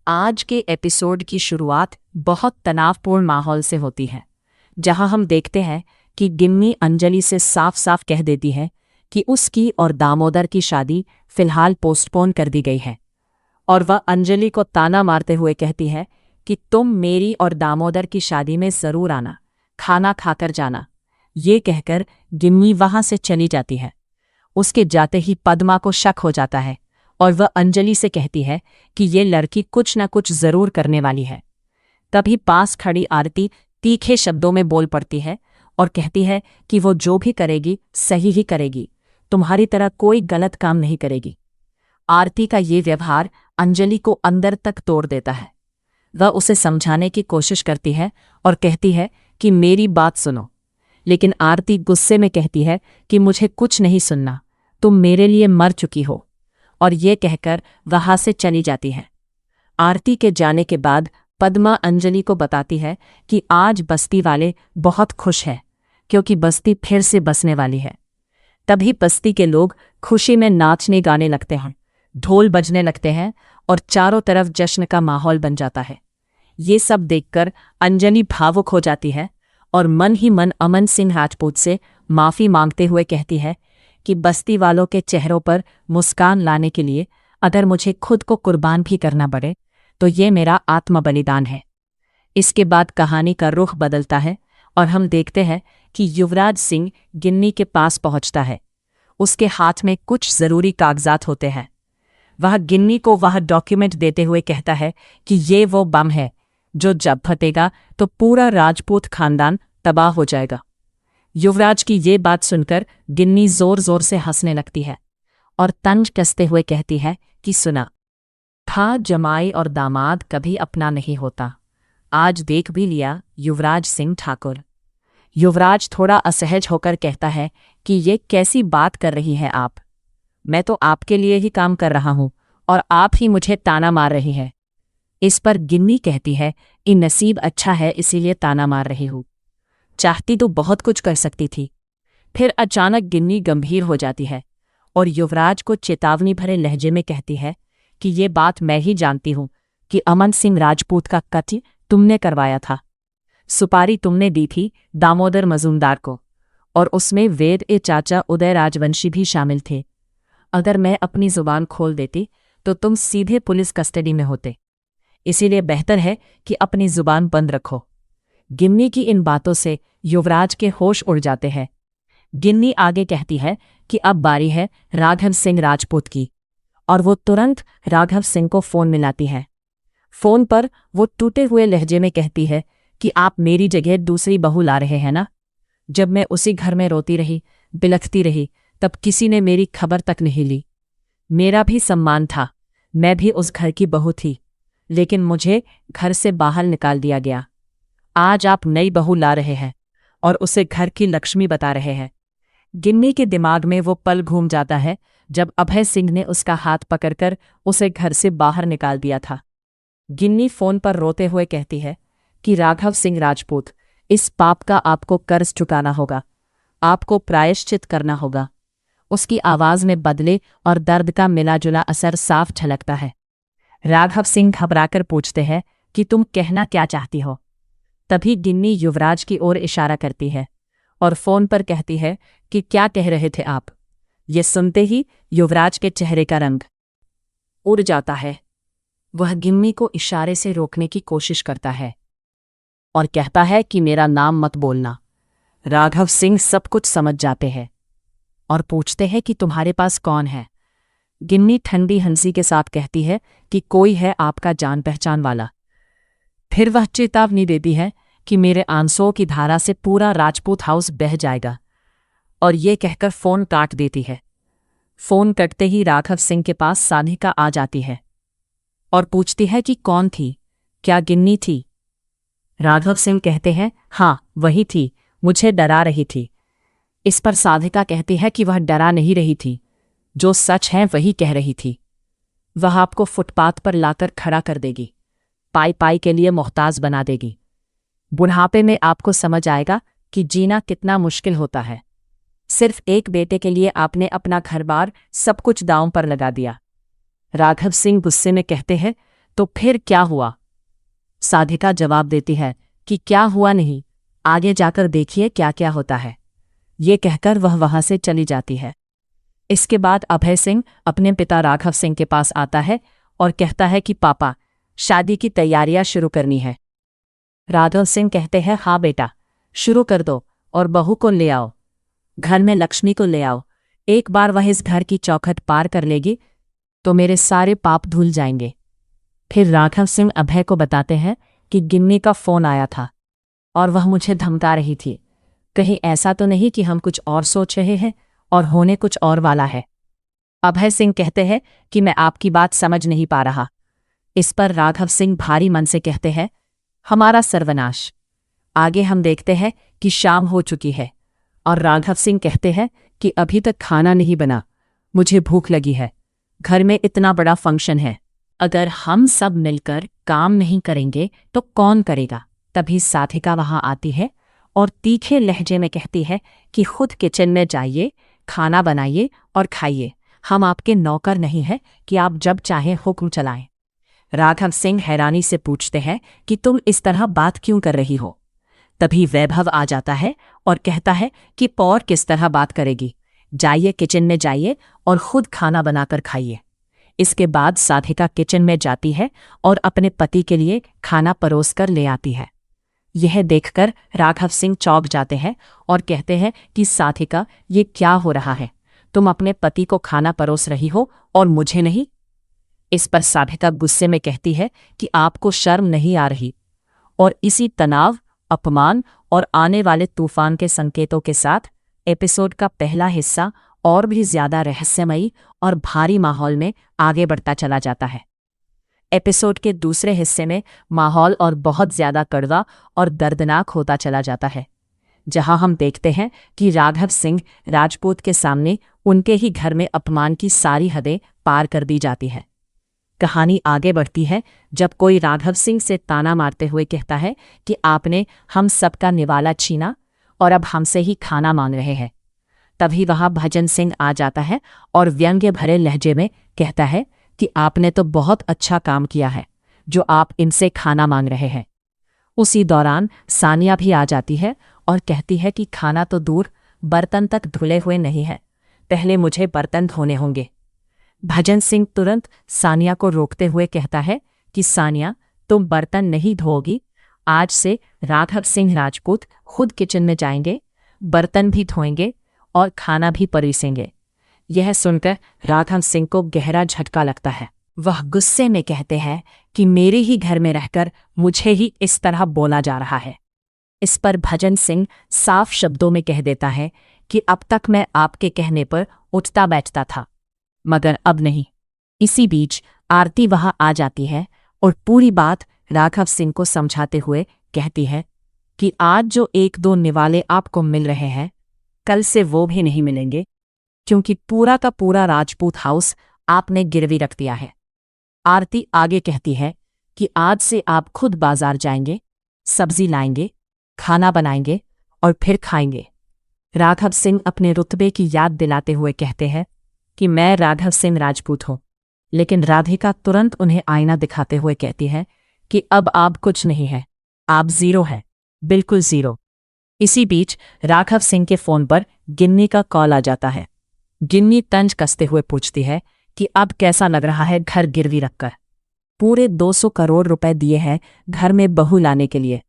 आज के एपिसोड की शुरुआत बहुत तनावपूर्ण माहौल से होती है, जहां हम देखते हैं कि गिन्नी अंजलि से साफ साफ कह देती है कि उसकी और दामोदर की शादी फिलहाल पोस्टपोन कर दी गई है। और वह अंजलि को ताना मारते हुए कहती है कि तुम मेरी और दामोदर की शादी में जरूर आना, खाना खाकर जाना। ये कहकर गिन्नी वहां से चली जाती है। उसके जाते ही पद्मा को शक हो जाता है और वह अंजलि से कहती है कि ये लड़की कुछ न कुछ जरूर करने वाली है। तभी पास खड़ी आरती तीखे शब्दों में बोल पड़ती है और कहती है कि वो जो भी करेगी सही ही करेगी, तुम्हारी तरह कोई गलत काम नहीं करेगी। आरती का ये व्यवहार अंजलि को अंदर तक तोड़ देता है। वह उसे समझाने की कोशिश करती है और कहती है कि मेरी बात सुनो, लेकिन आरती गुस्से में कहती है कि मुझे कुछ नहीं सुनना, तुम मेरे लिए मर चुकी हो। और ये कहकर वहां से चली जाती है। आरती के जाने के बाद पद्मा अंजलि को बताती है कि आज बस्ती वाले बहुत खुश हैं क्योंकि बस्ती फिर से बसने वाली है। तभी बस्ती के लोग खुशी में नाचने गाने लगते हैं, ढोल बजने लगते हैं और चारों तरफ जश्न का माहौल बन जाता है। ये सब देखकर अंजलि भावुक हो जाती है और मन ही मन अमन सिंह राजपूत से माफी मांगते हुए कहती है कि बस्ती वालों के चेहरों पर मुस्कान लाने के लिए अगर मुझे खुद को कुर्बान भी करना पड़े तो ये मेरा आत्म बलिदान है। इसके बाद कहानी का रुख बदलता है और हम देखते हैं कि युवराज सिंह गिन्नी के पास पहुंचता है। उसके हाथ में कुछ जरूरी कागजात होते हैं। वह गिन्नी को वह डॉक्यूमेंट देते हुए कहता है कि ये वो बम है जो जब फटेगा तो पूरा राजपूत खानदान तबाह हो जाएगा। युवराज की ये बात सुनकर गिन्नी जोर जोर से हंसने लगती है और तंज कसते हुए कहती है कि सुना था, जमाई और दामाद कभी अपना नहीं होता, आज देख भी लिया युवराज सिंह ठाकुर। युवराज थोड़ा असहज होकर कहता है कि ये कैसी बात कर रही हैं आप, मैं तो आपके लिए ही काम कर रहा हूं और आप ही मुझे ताना मार रही हैं। इस पर गिन्नी कहती है कि नसीब अच्छा है इसीलिए ताना मार रही हूं, चाहती तो बहुत कुछ कर सकती थी। फिर अचानक गिन्नी गंभीर हो जाती है और युवराज को चेतावनी भरे लहजे में कहती है कि ये बात मैं ही जानती हूं कि अमन सिंह राजपूत का कत्ल तुमने करवाया था। सुपारी तुमने दी थी दामोदर मजूमदार को और उसमें वेद ए चाचा उदय राजवंशी भी शामिल थे। अगर मैं अपनी जुबान खोल देती तो तुम सीधे पुलिस कस्टडी में होते, इसीलिए बेहतर है कि अपनी जुबान बंद रखो। गिन्नी की इन बातों से युवराज के होश उड़ जाते हैं। गिन्नी आगे कहती है कि अब बारी है राघव सिंह राजपूत की और वो तुरंत राघव सिंह को फोन मिलाती है। फोन पर वो टूटे हुए लहजे में कहती है कि आप मेरी जगह दूसरी बहू ला रहे हैं ना। जब मैं उसी घर में रोती रही, बिलखती रही, तब किसी ने मेरी खबर तक नहीं ली। मेरा भी सम्मान था, मैं भी उस घर की बहू थी, लेकिन मुझे घर से बाहर निकाल दिया गया। आज आप नई बहू ला रहे हैं और उसे घर की लक्ष्मी बता रहे हैं। गिन्नी के दिमाग में वो पल घूम जाता है जब अभय सिंह ने उसका हाथ पकड़कर उसे घर से बाहर निकाल दिया था। गिन्नी फोन पर रोते हुए कहती है कि राघव सिंह राजपूत, इस पाप का आपको कर्ज चुकाना होगा, आपको प्रायश्चित करना होगा। उसकी आवाज में बदले और दर्द का मिलाजुला असर साफ झलकता है। राघव सिंह घबराकर पूछते हैं कि तुम कहना क्या चाहती हो। तभी गिन्नी युवराज की ओर इशारा करती है और फोन पर कहती है कि क्या कह रहे थे आप। ये सुनते ही युवराज के चेहरे का रंग उड़ जाता है। वह गिन्नी को इशारे से रोकने की कोशिश करता है और कहता है कि मेरा नाम मत बोलना। राघव सिंह सब कुछ समझ जाते हैं और पूछते हैं कि तुम्हारे पास कौन है। गिन्नी ठंडी हंसी के साथ कहती है कि कोई है आपका जान पहचान वाला। फिर वह चेतावनी देती है कि मेरे आंसुओं की धारा से पूरा राजपूत हाउस बह जाएगा और ये कहकर फोन काट देती है। फोन कटते ही राघव सिंह के पास साधिका आ जाती है और पूछती है कि कौन थी, क्या गिन्नी थी। राघव सिंह कहते हैं हाँ वही थी, मुझे डरा रही थी। इस पर साधिका कहती है कि वह डरा नहीं रही थी, जो सच है वही कह रही थी। वह आपको फुटपाथ पर लाकर खड़ा कर देगी, पाई पाई के लिए मोहताज बना देगी। बुढ़ापे में आपको समझ आएगा कि जीना कितना मुश्किल होता है। सिर्फ एक बेटे के लिए आपने अपना घर बार सब कुछ दांव पर लगा दिया। राघव सिंह गुस्से में कहते हैं तो फिर क्या हुआ? साधिका जवाब देती है कि क्या हुआ नहीं, आगे जाकर देखिए क्या क्या होता है। ये कहकर वह वहां से चली जाती है। इसके बाद अभय सिंह अपने पिता राघव सिंह के पास आता है और कहता है कि पापा, शादी की तैयारियां शुरू करनी है। राघव सिंह कहते हैं हाँ बेटा, शुरू कर दो और बहू को ले आओ, घर में लक्ष्मी को ले आओ। एक बार वह इस घर की चौखट पार कर लेगी तो मेरे सारे पाप धुल जाएंगे। फिर राघव सिंह अभय को बताते हैं कि गिन्नी का फोन आया था और वह मुझे धमका रही थी। कहीं ऐसा तो नहीं कि हम कुछ और सोच रहे हैं और होने कुछ और वाला है। अभय सिंह कहते हैं कि मैं आपकी बात समझ नहीं पा रहा। इस पर राघव सिंह भारी मन से कहते हैं हमारा सर्वनाश। आगे हम देखते हैं कि शाम हो चुकी है और राघव सिंह कहते हैं कि अभी तक खाना नहीं बना, मुझे भूख लगी है, घर में इतना बड़ा फंक्शन है, अगर हम सब मिलकर काम नहीं करेंगे तो कौन करेगा। तभी साधिका वहां आती है और तीखे लहजे में कहती है कि खुद किचन में जाइए, खाना बनाइए और खाइए, हम आपके नौकर नहीं हैं कि आप जब चाहें हुक्म चलाएं। राघव सिंह हैरानी से पूछते हैं कि तुम इस तरह बात क्यों कर रही हो। तभी वैभव आ जाता है और कहता है कि पौर किस तरह बात करेगी, जाइए किचन में जाइए और खुद खाना बनाकर खाइए। इसके बाद साधिका किचन में जाती है और अपने पति के लिए खाना परोस कर ले आती है। यह देखकर राघव सिंह चौंक जाते हैं और कहते हैं कि साधिका, ये क्या हो रहा है, तुम अपने पति को खाना परोस रही हो और मुझे नहीं। इस पर साधिका गुस्से में कहती है कि आपको शर्म नहीं आ रही। और इसी तनाव, अपमान और आने वाले तूफान के संकेतों के साथ एपिसोड का पहला हिस्सा और भी ज्यादा रहस्यमयी और भारी माहौल में आगे बढ़ता चला जाता है। एपिसोड के दूसरे हिस्से में माहौल और बहुत ज्यादा कड़वा और दर्दनाक होता चला जाता है, जहां हम देखते हैं कि राघव सिंह राजपूत के सामने उनके ही घर में अपमान की सारी हदें पार कर दी जाती है। कहानी आगे बढ़ती है जब कोई राघव सिंह से ताना मारते हुए कहता है कि आपने हम सबका निवाला छीना और अब हमसे ही खाना मांग रहे हैं। तभी वहां भजन सिंह आ जाता है और व्यंग्य भरे लहजे में कहता है कि आपने तो बहुत अच्छा काम किया है जो आप इनसे खाना मांग रहे हैं। उसी दौरान सानिया भी आ जाती है और कहती है कि खाना तो दूर, बर्तन तक धुले हुए नहीं हैं, पहले मुझे बर्तन धोने होंगे। भजन सिंह तुरंत सानिया को रोकते हुए कहता है कि सानिया, तुम बर्तन नहीं धोओगी, आज से राघव सिंह राजपूत खुद किचन में जाएंगे, बर्तन भी धोएंगे और खाना भी परोसेंगे। यह सुनकर राघव सिंह को गहरा झटका लगता है। वह गुस्से में कहते हैं कि मेरे ही घर में रहकर मुझे ही इस तरह बोला जा रहा है। इस पर भजन सिंह साफ शब्दों में कह देता है कि अब तक मैं आपके कहने पर उठता बैठता था, मगर अब नहीं। इसी बीच आरती वहां आ जाती है और पूरी बात राघव सिंह को समझाते हुए कहती है कि आज जो एक दो निवाले आपको मिल रहे हैं, कल से वो भी नहीं मिलेंगे, क्योंकि पूरा का पूरा राजपूत हाउस आपने गिरवी रख दिया है। आरती आगे कहती है कि आज से आप खुद बाजार जाएंगे, सब्जी लाएंगे, खाना बनाएंगे और फिर खाएंगे। राघव सिंह अपने रुतबे की याद दिलाते हुए कहते हैं कि मैं राघव सिंह राजपूत हूं, लेकिन राधिका तुरंत उन्हें आईना दिखाते हुए कहती है कि अब आप कुछ नहीं हैं, आप जीरो हैं, बिल्कुल जीरो। इसी बीच राघव सिंह के फोन पर गिन्नी का कॉल आ जाता है। गिन्नी तंज कसते हुए पूछती है कि अब कैसा लग रहा है घर गिरवी रखकर। पूरे 200 करोड़ रुपए दिए हैं घर में बहू लाने के लिए,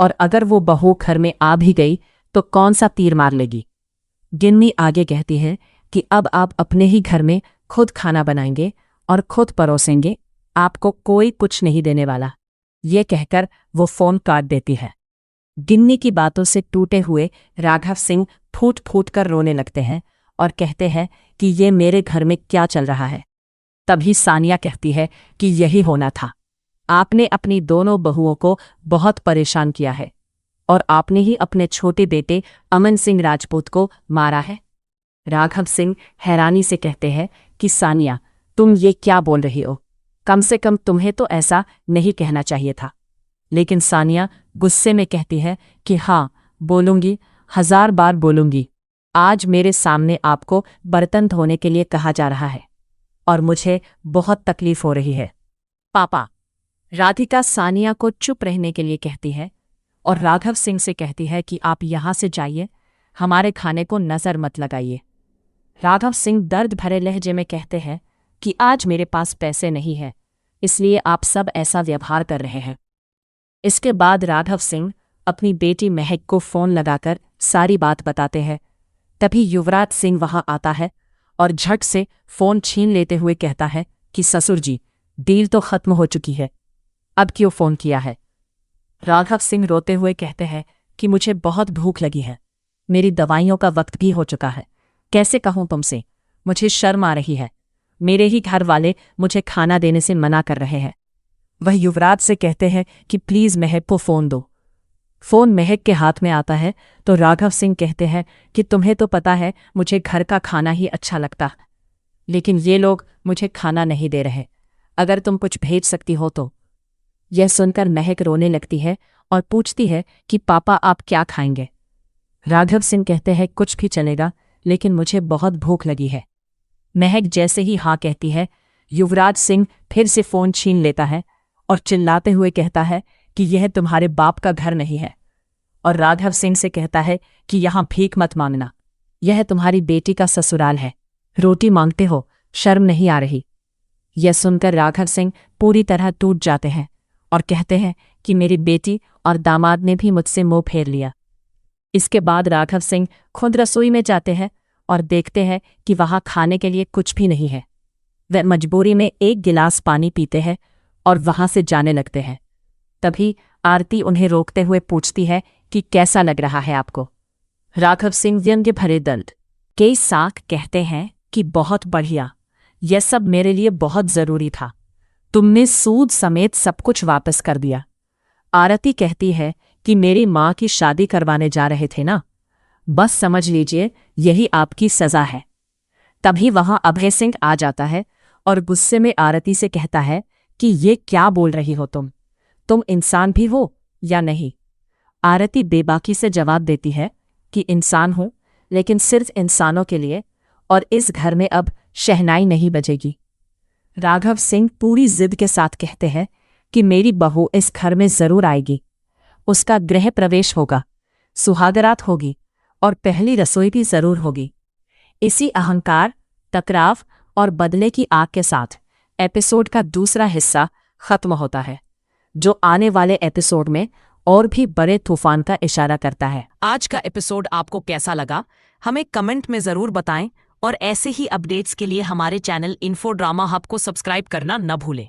और अगर वो बहू घर में आ भी गई तो कौन सा तीर मार लेगी। गिन्नी आगे कहती है कि अब आप अपने ही घर में खुद खाना बनाएंगे और खुद परोसेंगे, आपको कोई कुछ नहीं देने वाला। ये कहकर वो फोन काट देती है। गिन्नी की बातों से टूटे हुए राघव सिंह फूट फूट कर रोने लगते हैं और कहते हैं कि ये मेरे घर में क्या चल रहा है। तभी सानिया कहती है कि यही होना था, आपने अपनी दोनों बहुओं को बहुत परेशान किया है और आपने ही अपने छोटे बेटे अमन सिंह राजपूत को मारा है। राघव सिंह हैरानी से कहते हैं कि सानिया, तुम ये क्या बोल रही हो, कम से कम तुम्हें तो ऐसा नहीं कहना चाहिए था। लेकिन सानिया गुस्से में कहती है कि हाँ, बोलूंगी, 1000 बार बोलूंगी। आज मेरे सामने आपको बर्तन धोने के लिए कहा जा रहा है और मुझे बहुत तकलीफ हो रही है। पापा, राधिका सानिया को चुप रहने के लिए कहती है और राघव सिंह से कहती है कि आप यहाँ से जाइए, हमारे खाने को नजर मत लगाइए। राघव सिंह दर्द भरे लहजे में कहते हैं कि आज मेरे पास पैसे नहीं है, इसलिए आप सब ऐसा व्यवहार कर रहे हैं। इसके बाद राघव सिंह अपनी बेटी महक को फोन लगाकर सारी बात बताते हैं। तभी युवराज सिंह वहां आता है और झट से फोन छीन लेते हुए कहता है कि ससुर जी, डील तो खत्म हो चुकी है, अब क्यों फोन किया है। राघव सिंह रोते हुए कहते हैं कि मुझे बहुत भूख लगी है, मेरी दवाइयों का वक्त भी हो चुका है, कैसे कहूं तुमसे, मुझे शर्म आ रही है, मेरे ही घर वाले मुझे खाना देने से मना कर रहे हैं। वह युवराज से कहते हैं कि प्लीज महक को फोन दो। फोन महक के हाथ में आता है तो राघव सिंह कहते हैं कि तुम्हें तो पता है मुझे घर का खाना ही अच्छा लगता है, लेकिन ये लोग मुझे खाना नहीं दे रहे, अगर तुम कुछ भेज सकती हो तो। यह सुनकर महक रोने लगती है और पूछती है कि पापा आप क्या खाएंगे। राघव सिंह कहते हैं कुछ भी चलेगा, लेकिन मुझे बहुत भूख लगी है। महक जैसे ही हाँ कहती है, युवराज सिंह फिर से फोन छीन लेता है और चिल्लाते हुए कहता है कि यह तुम्हारे बाप का घर नहीं है, और राघव सिंह से कहता है कि यहां भीख मत मांगना, यह तुम्हारी बेटी का ससुराल है, रोटी मांगते हो, शर्म नहीं आ रही। यह सुनकर राघव सिंह पूरी तरह टूट जाते हैं और कहते हैं कि मेरी बेटी और दामाद ने भी मुझसे मुंह फेर लिया। इसके बाद राघव सिंह खुद रसोई में जाते हैं और देखते हैं कि वहां खाने के लिए कुछ भी नहीं है। वे मजबूरी में एक गिलास पानी पीते हैं और वहां से जाने लगते हैं। तभी आरती उन्हें रोकते हुए पूछती है कि कैसा लग रहा है आपको। राघव सिंह व्यंग्य भरे दर्द के साथ कहते हैं कि बहुत बढ़िया, यह सब मेरे लिए बहुत जरूरी था, तुमने सूद समेत सब कुछ वापस कर दिया। आरती कहती है कि मेरी माँ की शादी करवाने जा रहे थे ना, बस समझ लीजिए यही आपकी सजा है। तभी वहां अभय सिंह आ जाता है और गुस्से में आरती से कहता है कि ये क्या बोल रही हो तुम इंसान भी हो या नहीं। आरती बेबाकी से जवाब देती है कि इंसान हूं, लेकिन सिर्फ इंसानों के लिए, और इस घर में अब शहनाई नहीं बजेगी। राघव सिंह पूरी जिद के साथ कहते हैं कि मेरी बहू इस घर में जरूर आएगी, उसका गृह प्रवेश होगा, सुहागरात होगी और पहली रसोई भी जरूर होगी। इसी अहंकार, टकराव और बदले की आग के साथ एपिसोड का दूसरा हिस्सा खत्म होता है, जो आने वाले एपिसोड में और भी बड़े तूफान का इशारा करता है। आज का एपिसोड आपको कैसा लगा, हमें कमेंट में जरूर बताएं और ऐसे ही अपडेट्स के लिए हमारे चैनल इन्फो ड्रामा हब को सब्सक्राइब करना न भूलें।